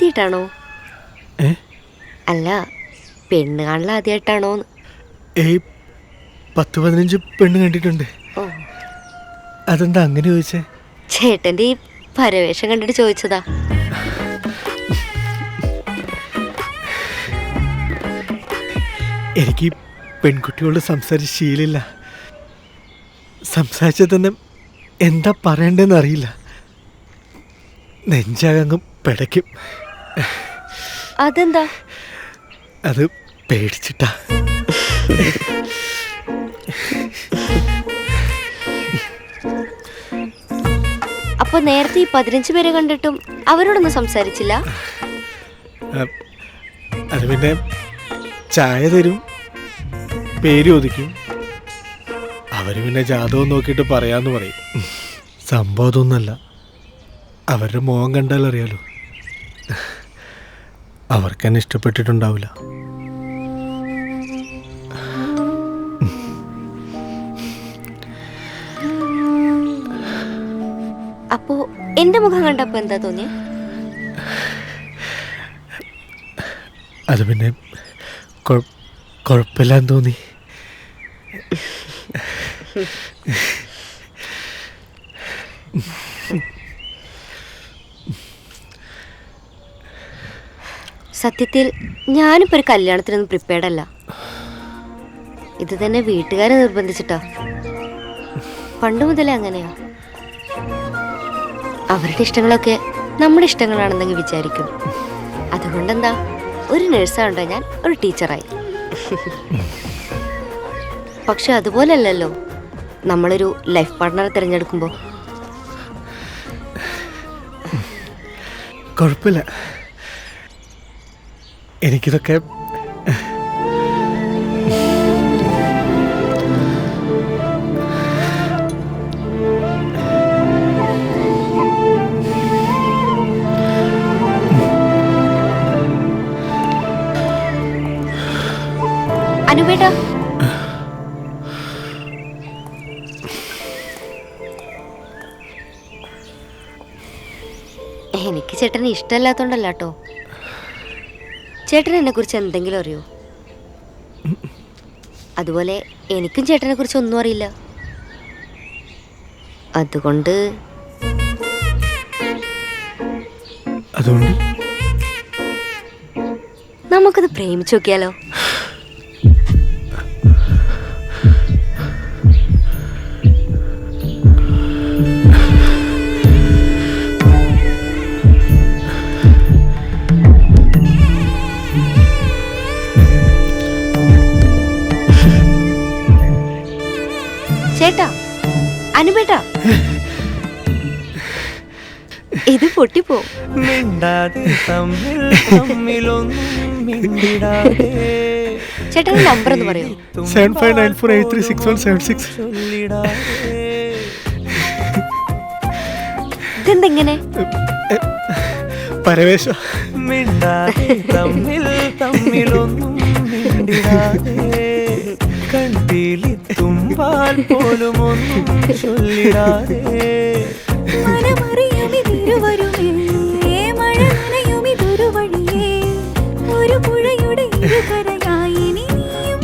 ആദ്യമായിട്ടാണോ? അല്ല, പെണ്ണ് കാണൽ ആദ്യമായിട്ടാണോ? 10-15 പെണ്ണ് കണ്ടിട്ടുണ്ട്. അതെന്താ അങ്ങനെ ചോദിച്ചേ? ചേട്ടന്റെ ഈ പരവേഷം കണ്ടിട്ട് ചോദിച്ചതാ. എനിക്ക് പെൺകുട്ടിയോട് സംസാരിച്ച് ശീലില്ല. സംസാരിച്ചാൽ തന്നെ എന്താ പറയണ്ടെന്ന് അറിയില്ല. നെഞ്ചകങ്ങും പിടയ്ക്കും. അതെന്താ? അത് പേടിച്ചിട്ടാ. അപ്പൊ നേരത്തെ ഈ 15 പേരെ കണ്ടിട്ടും അവരോടൊന്നും സംസാരിച്ചില്ല? അത് പിന്നെ ചായ തരും, പേര് ചോദിക്കും, അവര് പിന്നെ ജാതകം നോക്കിയിട്ട് പറയാന്ന് പറയും. സംഭവം അതൊന്നല്ല. അവരുടെ മുഖം കണ്ടാൽ അറിയാലോ, അവർക്കെന്നെ ഇഷ്ടപ്പെട്ടിട്ടുണ്ടാവില്ല. അപ്പോ എന്റെ മുഖം കണ്ടപ്പോ എന്താ തോന്നിയ? അത് പിന്നെ കുഴപ്പമില്ലാന്ന് തോന്നി. സത്യത്തിൽ ഞാനിപ്പോ ഒരു കല്യാണത്തിനൊന്നും പ്രിപ്പയർഡ് അല്ല. ഇത് തന്നെ വീട്ടുകാരെ നിർബന്ധിച്ചിട്ടാ. പണ്ട് മുതലേ അങ്ങനെയാ. അവരുടെ ഇഷ്ടങ്ങളൊക്കെ നമ്മുടെ ഇഷ്ടങ്ങളാണെന്നെങ്കിൽ വിചാരിക്കും. അതുകൊണ്ടെന്താ, ഒരു നഴ്സാണ്ടോ ഞാൻ ഒരു ടീച്ചറായി. പക്ഷെ അതുപോലല്ലല്ലോ നമ്മളൊരു ലൈഫ് പാർട്ട്ണറെ തിരഞ്ഞെടുക്കുമ്പോൾ. കുഴപ്പമില്ല, എനിക്കിതൊക്കെ അനുപേട്ടാ, എനിക്ക് ചേട്ടനെ ഇഷ്ടമല്ലാത്തോണ്ടല്ല കേട്ടോ. ചേട്ടൻ എന്നെ കുറിച്ച് എന്തെങ്കിലും അറിയോ? അതുപോലെ എനിക്കും ചേട്ടനെ കുറിച്ച് ഒന്നും അറിയില്ല. അതുകൊണ്ട് നമുക്കത് പ്രേമിച്ചു നോക്കിയാലോ? ചേട്ടാ, അനുപേട്ടാ, ഇത് പൊട്ടിപ്പോ. ചേട്ടന്റെ നമ്പർ ഒന്ന് പറയോ? 7594836176. ഇതെന്തെങ്ങനെ? പരവേശം. കണ്ടിലെത്തുമ്പാൽ പോലും ഒന്നും ചൊല്ലിടാതെ ഒരു പുഴയുടെ ഇരുകരയായി നീയും